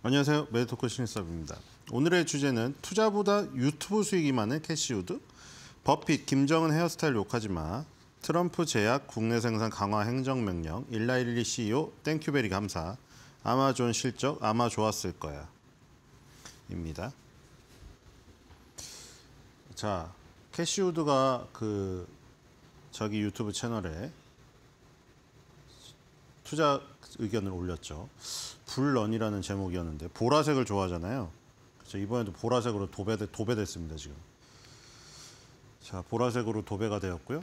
안녕하세요. 매드토크 신일섭입니다. 오늘의 주제는 투자보다 유튜브 수익이 많은 캐시우드, 버핏, 김정은 헤어스타일 욕하지 마, 트럼프 제약, 국내 생산 강화 행정명령, 1412 CEO, 땡큐베리 감사, 아마존 실적, 아마 좋았을 거야. 입니다. 자, 캐시우드가 저기 유튜브 채널에 투자 의견을 올렸죠. 불런이라는 제목이었는데 보라색을 좋아하잖아요. 그렇죠? 이번에도 보라색으로 도배됐습니다. 지금. 자, 보라색으로 도배가 되었고요.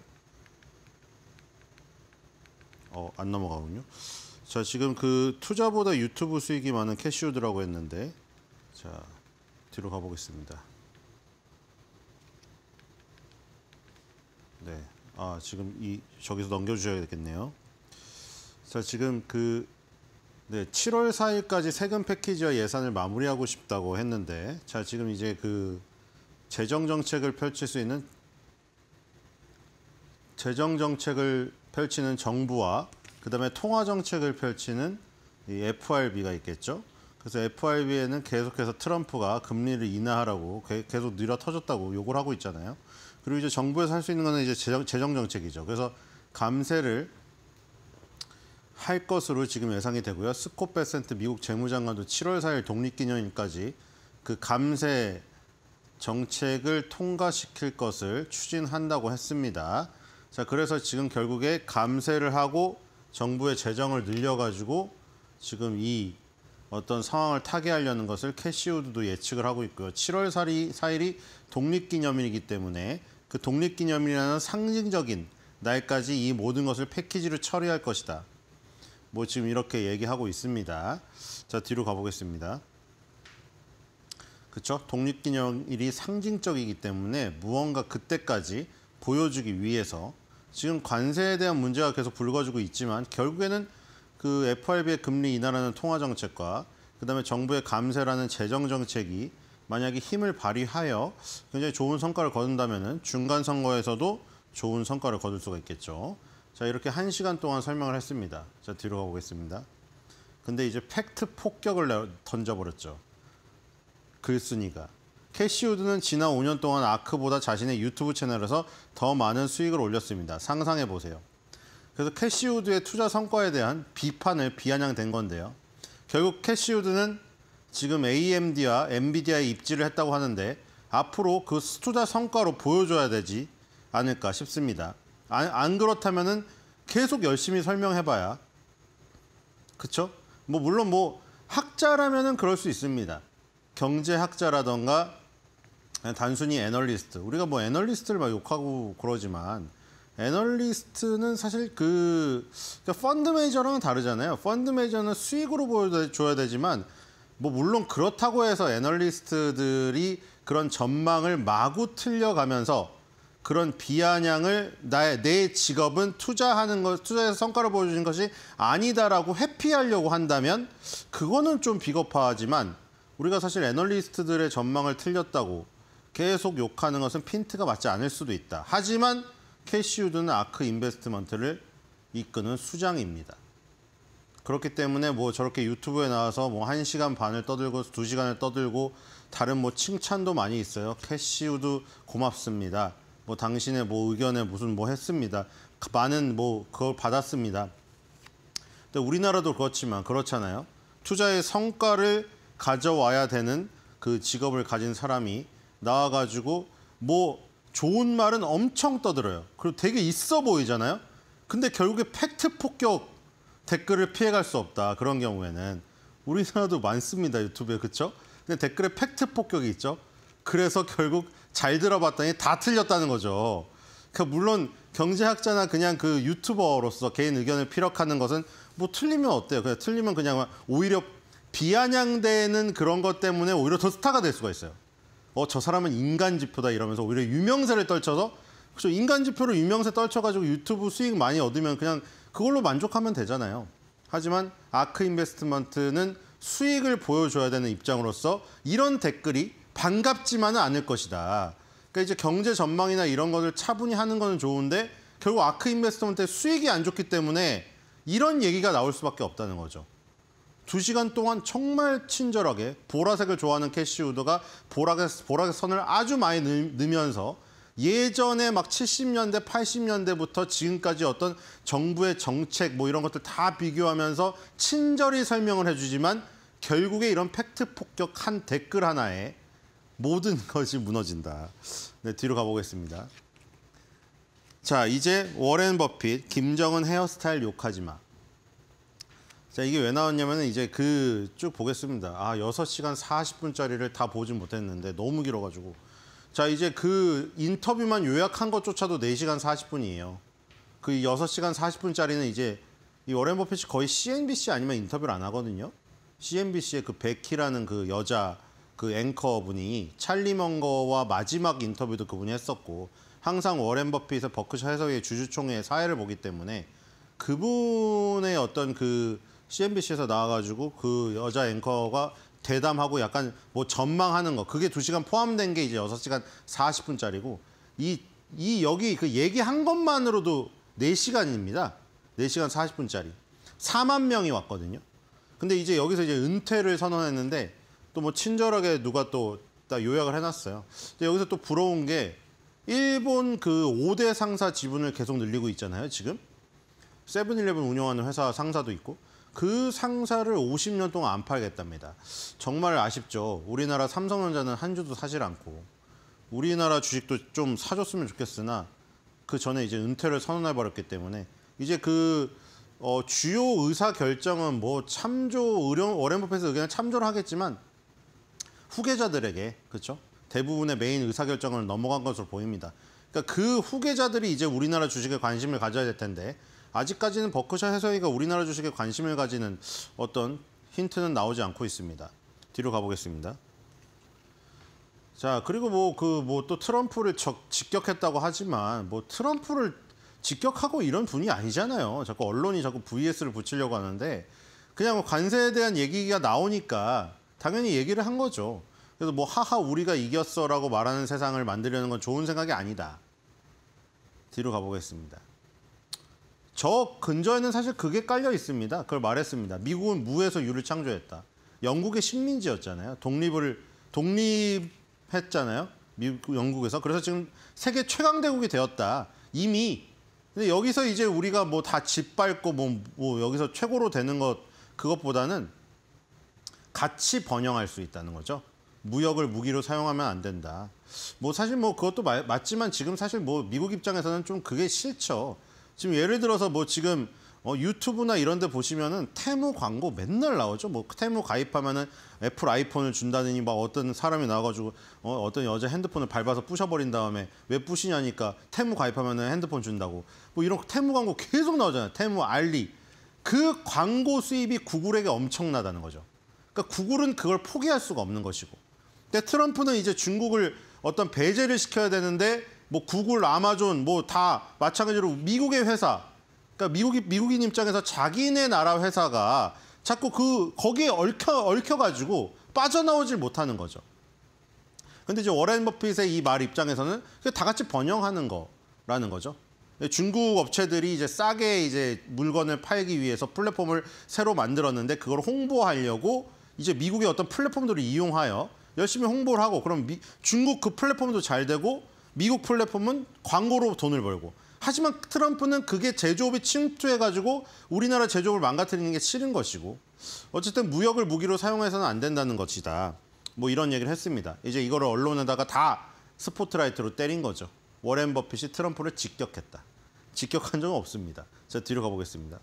안 넘어가군요. 자, 지금 투자보다 유튜브 수익이 많은 캐시우드라고 했는데, 자, 뒤로 가보겠습니다. 네, 지금 저기서 넘겨주셔야 되겠네요. 자, 지금 7월 4일까지 세금 패키지와 예산을 마무리하고 싶다고 했는데, 자, 지금 이제 재정 정책을 펼치는 정부와 그다음에 통화 정책을 펼치는 이 FRB가 있겠죠. 그래서 FRB에는 계속해서 트럼프가 금리를 인하하라고 계속 늘어 터졌다고 욕을 하고 있잖아요. 그리고 이제 정부에서 할 수 있는 거는 이제 재정 정책이죠. 그래서 감세를 할 것으로 지금 예상이 되고요. 스콧 베센트 미국 재무장관도 7월 4일 독립기념일까지 감세 정책을 통과시킬 것을 추진한다고 했습니다. 자, 그래서 지금 결국에 감세를 하고 정부의 재정을 늘려가지고 지금 이 어떤 상황을 타개하려는 것을 캐시우드도 예측을 하고 있고요. 7월 4일이 독립기념일이기 때문에 그 독립기념일이라는 상징적인 날까지 이 모든 것을 패키지로 처리할 것이다. 뭐 지금 이렇게 얘기하고 있습니다. 자, 뒤로 가보겠습니다. 그렇죠? 독립기념일이 상징적이기 때문에 무언가 그때까지 보여주기 위해서 지금 관세에 대한 문제가 계속 불거지고 있지만 결국에는 FRB의 금리 인하라는 통화 정책과 그다음에 정부의 감세라는 재정 정책이 만약에 힘을 발휘하여 굉장히 좋은 성과를 거둔다면은 중간 선거에서도 좋은 성과를 거둘 수가 있겠죠. 자, 이렇게 1시간 동안 설명을 했습니다. 자, 뒤로 가보겠습니다. 근데 이제 팩트 폭격을 던져버렸죠. 글쓴이가. 캐시우드는 지난 5년 동안 아크보다 자신의 유튜브 채널에서 더 많은 수익을 올렸습니다. 상상해보세요. 그래서 캐시우드의 투자 성과에 대한 비판을 비아냥댄 건데요. 결국 캐시우드는 지금 AMD와 엔비디아에 입지를 했다고 하는데 앞으로 그 투자 성과로 보여줘야 되지 않을까 싶습니다. 안 그렇다면은 계속 열심히 설명해봐야, 그쵸? 물론 학자라면은 그럴 수 있습니다. 경제학자라던가 단순히 애널리스트. 우리가 애널리스트를 막 욕하고 그러지만 애널리스트는 사실 그러니까 펀드 매니저랑은 다르잖아요. 펀드 매니저는 수익으로 보여줘야 되지만 물론 그렇다고 해서 애널리스트들이 그런 전망을 마구 틀려가면서 그런 비아냥을 내 직업은 투자해서 성과를 보여주는 것이 아니다라고 회피하려고 한다면 그거는 좀 비겁하지만 우리가 사실 애널리스트들의 전망을 틀렸다고 계속 욕하는 것은 핀트가 맞지 않을 수도 있다. 하지만 캐시우드는 아크 인베스트먼트를 이끄는 수장입니다. 그렇기 때문에 저렇게 유튜브에 나와서 1시간 반을 떠들고 2시간을 떠들고 다른 칭찬도 많이 있어요. 캐시우드 고맙습니다. 당신의 의견에 무슨 했습니다. 많은 그걸 받았습니다. 근데 우리나라도 그렇잖아요. 투자의 성과를 가져와야 되는 그 직업을 가진 사람이 나와가지고 좋은 말은 엄청 떠들어요. 그리고 되게 있어 보이잖아요. 근데 결국에 팩트 폭격 댓글을 피해갈 수 없다. 그런 경우에는 우리나라도 많습니다. 유튜브에. 그렇죠? 근데 댓글에 팩트 폭격이 있죠. 그래서 결국 잘 들어봤더니 다 틀렸다는 거죠. 그러니까 물론 경제학자나 그냥 유튜버로서 개인 의견을 피력하는 것은 틀리면 어때요? 그냥 틀리면 그냥 오히려 비아냥대는 그런 것 때문에 오히려 더 스타가 될 수가 있어요. 저 사람은 인간지표다 이러면서 오히려 유명세를 떨쳐서, 그렇죠? 인간지표로 유명세 떨쳐가지고 유튜브 수익 많이 얻으면 그냥 그걸로 만족하면 되잖아요. 하지만 아크 인베스트먼트는 수익을 보여줘야 되는 입장으로서 이런 댓글이 반갑지만은 않을 것이다. 그러니까 이제 경제 전망이나 이런 것을 차분히 하는 거는 좋은데 결국 아크 인베스트먼트의 수익이 안 좋기 때문에 이런 얘기가 나올 수밖에 없다는 거죠. 2시간 동안 정말 친절하게 보라색을 좋아하는 캐시 우드가 보라색 선을 아주 많이 넣으면서 예전에 막 70년대, 80년대부터 지금까지 어떤 정부의 정책 뭐 이런 것들 다 비교하면서 친절히 설명을 해주지만 결국에 이런 팩트 폭격한 댓글 하나에 모든 것이 무너진다. 네, 뒤로 가보겠습니다. 자, 이제 워렌 버핏, 김정은 헤어스타일 욕하지 마. 자, 이게 왜 나왔냐면 이제 쭉 보겠습니다. 6시간 40분짜리를 다 보진 못했는데 너무 길어가지고. 자, 이제 인터뷰만 요약한 것조차도 4시간 40분이에요. 6시간 40분짜리는 이제 이 워렌 버핏이 거의 CNBC 아니면 인터뷰를 안 하거든요. CNBC의 베키라는 여자 앵커분이 찰리 먼거와 마지막 인터뷰도 그분이 했었고 항상 워렌 버핏의 버크셔 해서웨이 주주총회의 사회를 보기 때문에 그분의 어떤 CNBC에서 나와가지고 여자 앵커가 대담하고 약간 뭐 전망하는 거 그게 2시간 포함된 게 이제 6시간 40분짜리고 여기 얘기한 것만으로도 4시간입니다. 4시간 40분짜리. 4만 명이 왔거든요. 근데 이제 여기서 이제 은퇴를 선언했는데 또 뭐 친절하게 누가 또 딱 요약을 해놨어요. 근데 여기서 또 부러운 게 일본 5대 상사 지분을 계속 늘리고 있잖아요. 지금 세븐일레븐 운영하는 회사 상사도 있고 그 상사를 50년 동안 안 팔겠답니다. 정말 아쉽죠. 우리나라 삼성전자는 한 주도 사질 않고 우리나라 주식도 좀 사줬으면 좋겠으나 그 전에 이제 은퇴를 선언해버렸기 때문에 이제 주요 의사 결정은 뭐 워렌 버핏의 의견을 참조를 하겠지만 후계자들에게 그렇죠? 대부분의 메인 의사 결정을 넘어간 것으로 보입니다. 그러니까 그 후계자들이 이제 우리나라 주식에 관심을 가져야 될 텐데 아직까지는 버크셔 해서웨이가 우리나라 주식에 관심을 가지는 어떤 힌트는 나오지 않고 있습니다. 뒤로 가보겠습니다. 자, 그리고 또 트럼프를 직격했다고 하지만 뭐 트럼프를 직격하고 이런 분이 아니잖아요. 자꾸 언론이 자꾸 VS를 붙이려고 하는데 그냥 관세에 대한 얘기가 나오니까 당연히 얘기를 한 거죠. 그래서 뭐 하하 우리가 이겼어라고 말하는 세상을 만들려는 건 좋은 생각이 아니다. 뒤로 가보겠습니다. 저 근저에는 사실 그게 깔려 있습니다. 그걸 말했습니다. 미국은 무에서 유를 창조했다. 영국의 식민지였잖아요. 독립했잖아요. 영국에서. 그래서 지금 세계 최강대국이 되었다. 이미. 근데 여기서 이제 우리가 뭐 다 짓밟고 뭐 여기서 최고로 되는 그것보다는 같이 번영할 수 있다는 거죠. 무역을 무기로 사용하면 안 된다. 뭐 사실 뭐 그것도 맞지만 지금 사실 뭐 미국 입장에서는 좀 그게 싫죠. 지금 예를 들어서 뭐 지금 유튜브나 이런 데 보시면은 테무 광고 맨날 나오죠. 뭐 테무 가입하면은 애플 아이폰을 준다느니 막 어떤 사람이 나와가지고 어떤 여자 핸드폰을 밟아서 부셔버린 다음에 왜 부시냐니까 테무 가입하면은 핸드폰 준다고. 뭐 이런 테무 광고 계속 나오잖아요. 테무, 알리. 그 광고 수입이 구글에게 엄청나다는 거죠. 그러니까 구글은 그걸 포기할 수가 없는 것이고. 근데 트럼프는 이제 중국을 어떤 배제를 시켜야 되는데 뭐 구글, 아마존 뭐 다 마찬가지로 미국의 회사, 그러니까 미국인 입장에서 자기네 나라 회사가 자꾸 거기에 얽혀가지고 빠져나오질 못하는 거죠. 근데 이제 워렌 버핏의 이 말 입장에서는 다 같이 번영하는 거라는 거죠. 중국 업체들이 이제 싸게 이제 물건을 팔기 위해서 플랫폼을 새로 만들었는데 그걸 홍보하려고 이제 미국의 어떤 플랫폼들을 이용하여 열심히 홍보를 하고 그럼 중국 그 플랫폼도 잘 되고 미국 플랫폼은 광고로 돈을 벌고 하지만 트럼프는 그게 제조업이 침투해가지고 우리나라 제조업을 망가뜨리는 게 싫은 것이고 어쨌든 무역을 무기로 사용해서는 안 된다는 것이다. 뭐 이런 얘기를 했습니다. 이제 이거를 언론에다가 다 스포트라이트로 때린 거죠. 워렌 버핏이 트럼프를 직격했다. 직격한 적은 없습니다. 자, 뒤로 가보겠습니다.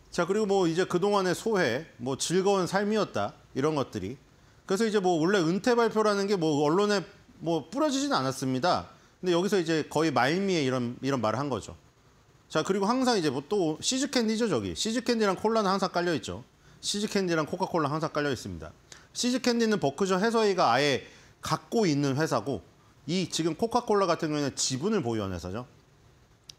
자, 그리고 뭐 이제 그동안의 소회, 뭐 즐거운 삶이었다. 이런 것들이. 그래서 이제 뭐 원래 은퇴 발표라는 게 뭐 언론에 뭐 뿌려지진 않았습니다. 근데 여기서 이제 거의 말미에 이런 말을 한 거죠. 자, 그리고 항상 이제 뭐 또 시즈캔디죠, 저기. 시즈캔디랑 콜라는 항상 깔려 있죠. 시즈캔디랑 코카콜라 항상 깔려 있습니다. 시즈캔디는 버크셔 해서웨이가 아예 갖고 있는 회사고 이 지금 코카콜라 같은 경우에는 지분을 보유한 회사죠.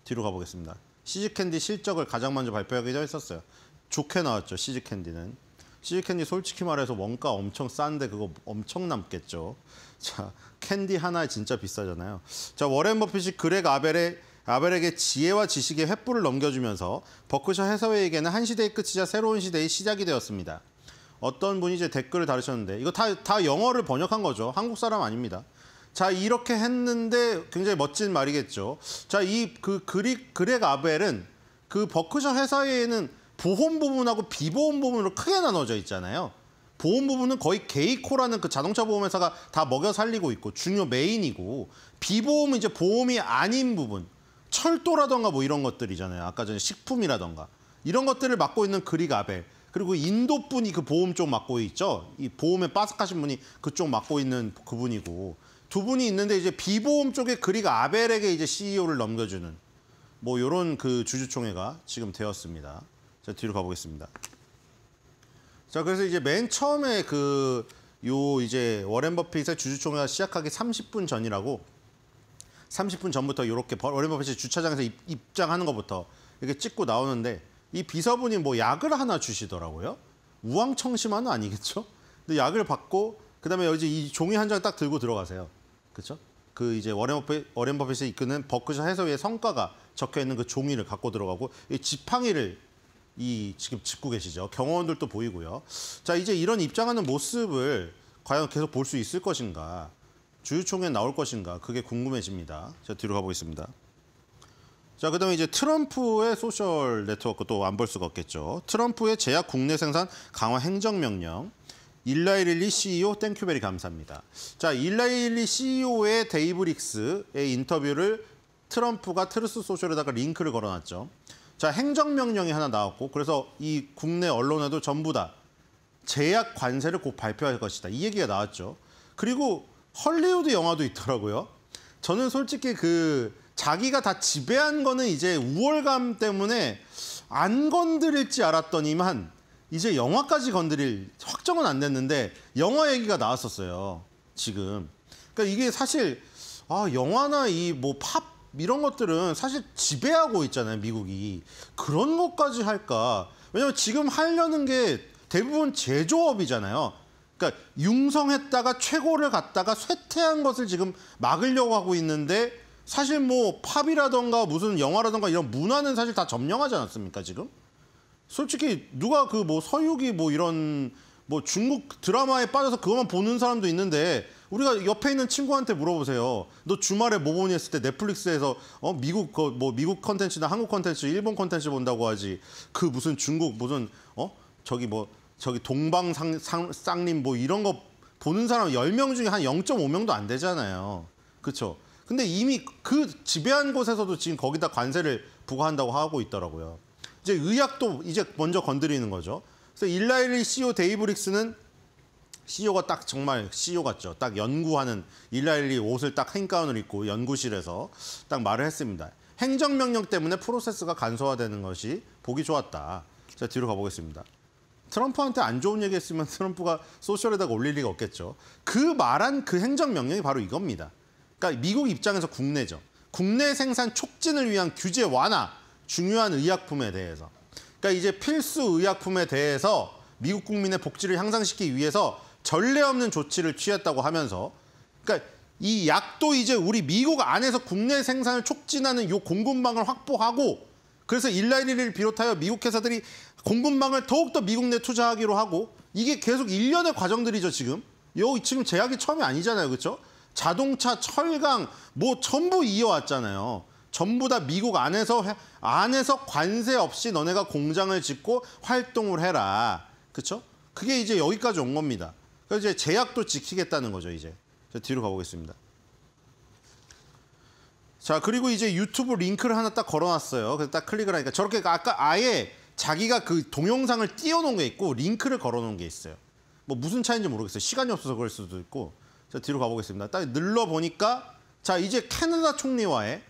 뒤로 가보겠습니다. 시즈캔디 실적을 가장 먼저 발표하기도 했었어요. 좋게 나왔죠, 시즈캔디는. 시즈캔디 솔직히 말해서 원가 엄청 싼데 그거 엄청 남겠죠. 자, 캔디 하나에 진짜 비싸잖아요. 자, 워렌 버핏이 그렉 아벨의 아벨에게 지혜와 지식의 횃불을 넘겨주면서 버크셔 해서웨이에게는 한 시대의 끝이자 새로운 시대의 시작이 되었습니다. 어떤 분이 이제 댓글을 달으셨는데 이거 다 영어를 번역한 거죠. 한국 사람 아닙니다. 자, 이렇게 했는데 굉장히 멋진 말이겠죠. 자, 이 그 그렉 아벨은 그 버크셔 해서웨이에는 보험 부분하고 비보험 부분으로 크게 나눠져 있잖아요. 보험 부분은 거의 게이코라는 그 자동차 보험회사가 다 먹여 살리고 있고 중요 메인이고, 비보험은 이제 보험이 아닌 부분, 철도라던가 뭐 이런 것들이잖아요. 아까 전에 식품이라던가 이런 것들을 맡고 있는 그렉 아벨. 그리고 인도 분이 그 보험 쪽 맡고 있죠. 이 보험에 빠삭하신 분이 그쪽 맡고 있는 그분이고, 두 분이 있는데 이제 비보험 쪽에 그렉 아벨에게 이제 CEO를 넘겨주는 뭐 이런 그 주주총회가 지금 되었습니다. 자, 뒤로 가보겠습니다. 자, 그래서 이제 맨 처음에 이제 워렌 버핏의 주주총회가 시작하기 30분 전이라고, 30분 전부터 이렇게 워렌 버핏이 주차장에서 입장하는 것부터 이렇게 찍고 나오는데, 이 비서분이 뭐 약을 하나 주시더라고요. 우황청심환은 아니겠죠? 근데 약을 받고 그다음에 여기 이 종이 한 장 딱 들고 들어가세요. 그렇죠? 그 이제 워렌 버핏이 이끄는 버크셔 해서웨이의 성과가 적혀 있는 그 종이를 갖고 들어가고, 이 지팡이를 지금 짚고 계시죠. 경호원들도 보이고요. 자, 이제 이런 입장하는 모습을 과연 계속 볼 수 있을 것인가? 주주총회에 나올 것인가? 그게 궁금해집니다. 자, 뒤로 가보겠습니다. 자, 그다음에 이제 트럼프의 소셜 네트워크 또 안 볼 수가 없겠죠. 트럼프의 제약 국내 생산 강화 행정명령. 일라이 릴리 CEO 땡큐베리 감사합니다. 자, 일라이 릴리 CEO의 데이브 릭스의 인터뷰를 트럼프가 트루스 소셜에다가 링크를 걸어놨죠. 자, 행정명령이 하나 나왔고, 그래서 이 국내 언론에도 전부 다 제약 관세를 곧 발표할 것이다, 이 얘기가 나왔죠. 그리고 헐리우드 영화도 있더라고요. 저는 솔직히 자기가 다 지배한 거는 이제 우월감 때문에 안 건드릴지 알았더니만 이제 영화까지 건드릴 확정은 안 됐는데 영화 얘기가 나왔었어요, 지금. 그러니까 이게 사실 영화나 이 뭐 팝 이런 것들은 사실 지배하고 있잖아요, 미국이. 그런 것까지 할까? 왜냐면 지금 하려는 게 대부분 제조업이잖아요. 그러니까 융성했다가 최고를 갖다가 쇠퇴한 것을 지금 막으려고 하고 있는데, 사실 뭐 팝이라던가 무슨 영화라던가 이런 문화는 사실 다 점령하지 않았습니까, 지금? 솔직히 누가 뭐 서유기 뭐 이런 뭐 중국 드라마에 빠져서 그것만 보는 사람도 있는데, 우리가 옆에 있는 친구한테 물어보세요. 너 주말에 뭐 보니 했을 때 넷플릭스에서 미국 미국 컨텐츠나 한국 컨텐츠, 일본 컨텐츠 본다고 하지. 그 무슨 중국 무슨 저기 동방쌍림 뭐 이런 거 보는 사람 10명 중에 한 0.5명도 안 되잖아요. 그렇죠? 근데 이미 그 지배한 곳에서도 지금 거기다 관세를 부과한다고 하고 있더라고요. 이제 의학도 이제 먼저 건드리는 거죠. 그래서 일라이 CEO 데이브 릭스는 CEO가 딱 정말 CEO 같죠. 딱 연구하는 일라이 옷을 딱 흰가운을 입고 연구실에서 딱 말을 했습니다. 행정명령 때문에 프로세스가 간소화되는 것이 보기 좋았다. 자, 뒤로 가보겠습니다. 트럼프한테 안 좋은 얘기 했으면 트럼프가 소셜에다가 올릴 리가 없겠죠. 그 말한 그 행정명령이 바로 이겁니다. 그러니까 미국 입장에서 국내죠. 국내 생산 촉진을 위한 규제 완화, 중요한 의약품에 대해서. 그러니까 이제 필수 의약품에 대해서 미국 국민의 복지를 향상시키기 위해서 전례 없는 조치를 취했다고 하면서, 그러니까 이 약도 이제 우리 미국 안에서 국내 생산을 촉진하는 요 공급망을 확보하고, 그래서 일라이리를 비롯하여 미국 회사들이 공급망을 더욱더 미국 내 투자하기로 하고, 이게 계속 일련의 과정들이죠, 지금. 지금 제약이 처음이 아니잖아요, 그렇죠? 자동차, 철강 뭐 전부 이어왔잖아요. 전부 다 미국 안에서 관세 없이 너네가 공장을 짓고 활동을 해라. 그렇죠? 그게 이제 여기까지 온 겁니다. 그래서 이제 제약도 지키겠다는 거죠, 이제. 자, 뒤로 가보겠습니다. 자, 그리고 이제 유튜브 링크를 하나 딱 걸어놨어요. 그래서 딱 클릭을 하니까 저렇게 아까 아예 자기가 그 동영상을 띄워놓은 게 있고 링크를 걸어놓은 게 있어요. 뭐 무슨 차이인지 모르겠어요. 시간이 없어서 그럴 수도 있고. 자, 뒤로 가보겠습니다. 딱 눌러보니까 자, 이제 캐나다 총리와의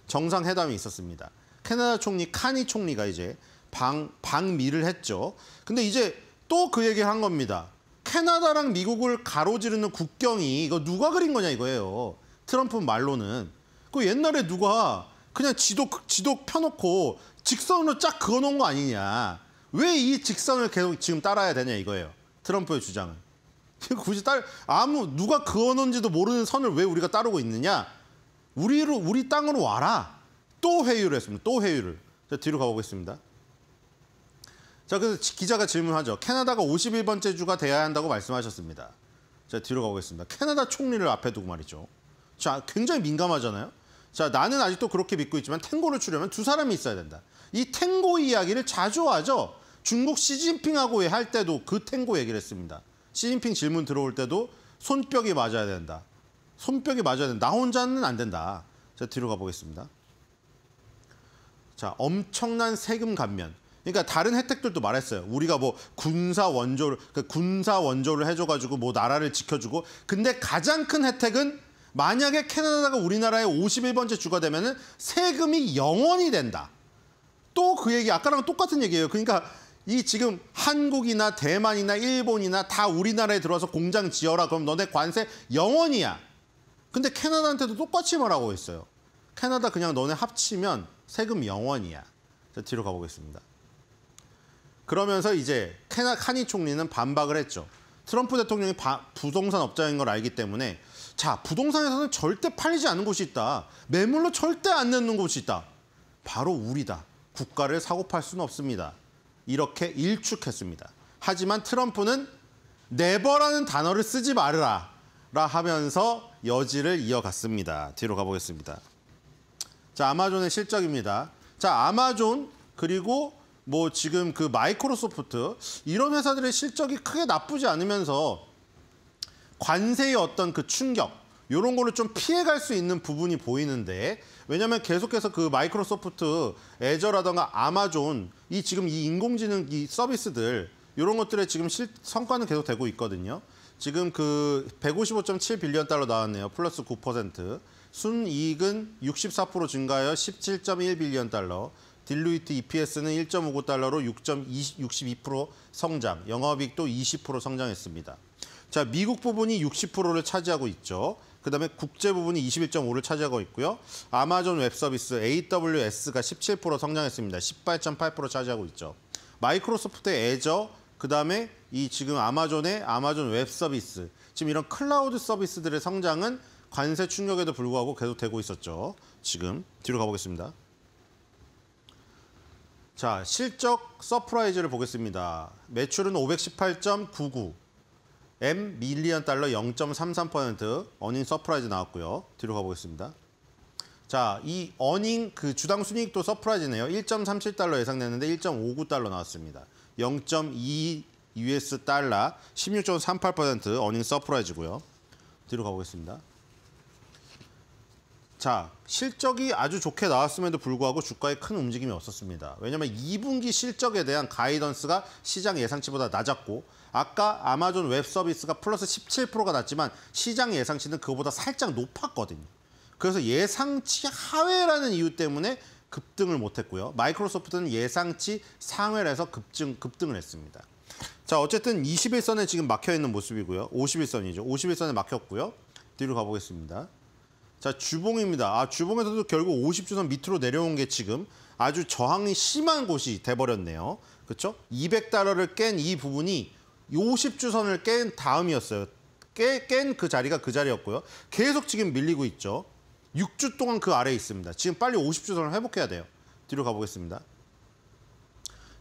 정상회담이 있었습니다. 캐나다 총리 카니 총리가 이제 방미를 했죠. 근데 이제 또 그 얘기를 한 겁니다. 캐나다랑 미국을 가로지르는 국경이 이거 누가 그린 거냐 이거예요. 트럼프 말로는. 그 옛날에 누가 그냥 지도 펴놓고 직선으로 쫙 그어놓은 거 아니냐. 왜 이 직선을 계속 지금 따라야 되냐 이거예요. 트럼프의 주장은. 굳이 누가 그어놓은지도 모르는 선을 왜 우리가 따르고 있느냐. 우리 땅으로 와라. 또 회유를 했습니다. 또 회유를. 자, 뒤로 가보겠습니다. 자, 그래서 기자가 질문하죠. 캐나다가 51번째 주가 돼야 한다고 말씀하셨습니다. 자, 뒤로 가보겠습니다. 캐나다 총리를 앞에 두고 말이죠. 자, 굉장히 민감하잖아요. 자, 나는 아직도 그렇게 믿고 있지만 탱고를 추려면 두 사람이 있어야 된다. 이 탱고 이야기를 자주 하죠. 중국 시진핑하고 할 때도 그 탱고 얘기를 했습니다. 시진핑 질문 들어올 때도 손뼉이 맞아야 된다. 손뼉이 맞아야 된다. 나 혼자는 안 된다. 자, 뒤로 가보겠습니다. 자, 엄청난 세금 감면. 그러니까 다른 혜택들도 말했어요. 우리가 뭐 군사 원조를 해줘가지고 뭐 나라를 지켜주고. 근데 가장 큰 혜택은 만약에 캐나다가 우리나라의 51번째 주가 되면은 세금이 0원이 된다. 또 그 얘기 아까랑 똑같은 얘기예요. 그러니까 이 지금 한국이나 대만이나 일본이나 다 우리나라에 들어와서 공장 지어라. 그럼 너네 관세 0원이야. 근데 캐나다한테도 똑같이 말하고 있어요. 캐나다 그냥 너네 합치면 세금 0원이야. 자, 뒤로 가보겠습니다. 그러면서 이제 카니 총리는 반박을 했죠. 트럼프 대통령이 부동산 업자인 걸 알기 때문에 자, 부동산에서는 절대 팔리지 않는 곳이 있다. 매물로 절대 안 내는 곳이 있다. 바로 우리다. 국가를 사고 팔 수는 없습니다. 이렇게 일축했습니다. 하지만 트럼프는 네버라는 단어를 쓰지 말으라 하면서 여지를 이어갔습니다. 뒤로 가보겠습니다. 자, 아마존의 실적입니다. 자, 아마존 그리고 뭐 지금 그 마이크로소프트 이런 회사들의 실적이 크게 나쁘지 않으면서 관세의 어떤 그 충격 이런 거를 좀 피해갈 수 있는 부분이 보이는데 왜냐하면 계속해서 그 마이크로소프트, 애저라던가 아마존 이 지금 이 인공지능 이 서비스들 이런 것들의 지금 성과는 계속 되고 있거든요. 지금 그 155.7 빌리언 달러 나왔네요. 플러스 9%. 순이익은 64% 증가하여 17.1 빌리언 달러. 딜루이트 EPS는 1.59달러로 62% 성장, 영업이익도 20% 성장했습니다. 자, 미국 부분이 60%를 차지하고 있죠. 그다음에 국제 부분이 21.5를 차지하고 있고요. 아마존 웹 서비스 AWS가 17% 성장했습니다. 18.8% 차지하고 있죠. 마이크로소프트의 애저, 그다음에 이 지금 아마존의 아마존 웹 서비스, 지금 이런 클라우드 서비스들의 성장은 관세 충격에도 불구하고 계속되고 있었죠. 지금 뒤로 가보겠습니다. 자, 실적 서프라이즈를 보겠습니다. 매출은 518.99, M 밀리언 달러 0.33%, 어닝 서프라이즈 나왔고요. 뒤로 가보겠습니다. 자, 이 어닝 그 주당 순이익도 서프라이즈네요. 1.37달러 예상됐는데 1.59달러 나왔습니다. 0.2 US 달러, 16.38% 어닝 서프라이즈고요. 뒤로 가보겠습니다. 자, 실적이 아주 좋게 나왔음에도 불구하고 주가에 큰 움직임이 없었습니다. 왜냐하면 2분기 실적에 대한 가이던스가 시장 예상치보다 낮았고 아까 아마존 웹 서비스가 플러스 17%가 났지만 시장 예상치는 그거보다 살짝 높았거든요. 그래서 예상치 하회라는 이유 때문에 급등을 못했고요. 마이크로소프트는 예상치 상회라서 급등을 했습니다. 자, 어쨌든 21선에 지금 막혀있는 모습이고요. 51선이죠. 51선에 막혔고요. 뒤로 가보겠습니다. 자, 주봉입니다. 아, 주봉에서도 결국 50주선 밑으로 내려온 게 지금 아주 저항이 심한 곳이 돼버렸네요. 그렇죠? 200달러를 깬 이 부분이 50주선을 깬 다음이었어요. 깬 그 자리가 그 자리였고요. 계속 지금 밀리고 있죠. 6주 동안 그 아래에 있습니다. 지금 빨리 50주선을 회복해야 돼요. 뒤로 가보겠습니다.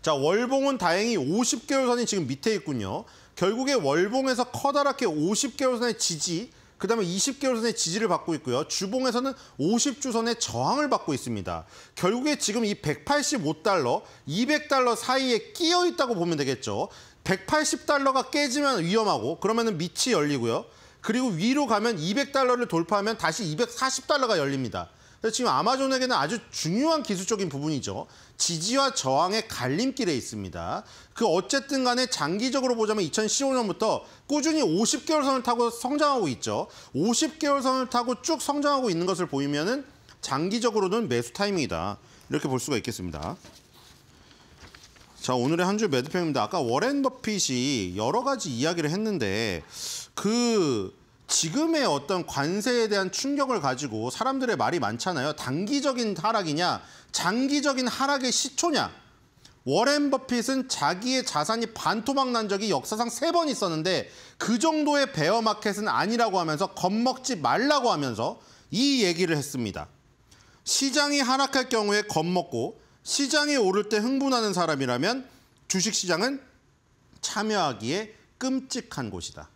자, 월봉은 다행히 50개월 선이 지금 밑에 있군요. 결국에 월봉에서 커다랗게 50개월 선의 지지, 그다음에 20개월 선의 지지를 받고 있고요. 주봉에서는 50주선의 저항을 받고 있습니다. 결국에 지금 이 185달러, 200달러 사이에 끼어 있다고 보면 되겠죠. 180달러가 깨지면 위험하고 그러면은 밑이 열리고요. 그리고 위로 가면 200달러를 돌파하면 다시 240달러가 열립니다. 그래서 지금 아마존에게는 아주 중요한 기술적인 부분이죠. 지지와 저항의 갈림길에 있습니다. 그 어쨌든 간에 장기적으로 보자면 2015년부터 꾸준히 50개월 선을 타고 성장하고 있죠. 50개월 선을 타고 쭉 성장하고 있는 것을 보이면은 장기적으로는 매수 타이밍이다. 이렇게 볼 수가 있겠습니다. 자, 오늘의 한 줄 매도평입니다. 아까 워렌 버핏이 여러 가지 이야기를 했는데 그 지금의 어떤 관세에 대한 충격을 가지고 사람들의 말이 많잖아요. 단기적인 하락이냐, 장기적인 하락의 시초냐. 워렌 버핏은 자기의 자산이 반토막 난 적이 역사상 3번 있었는데 그 정도의 베어 마켓은 아니라고 하면서 겁먹지 말라고 하면서 이 얘기를 했습니다. 시장이 하락할 경우에 겁먹고 시장이 오를 때 흥분하는 사람이라면 주식시장은 참여하기에 끔찍한 곳이다.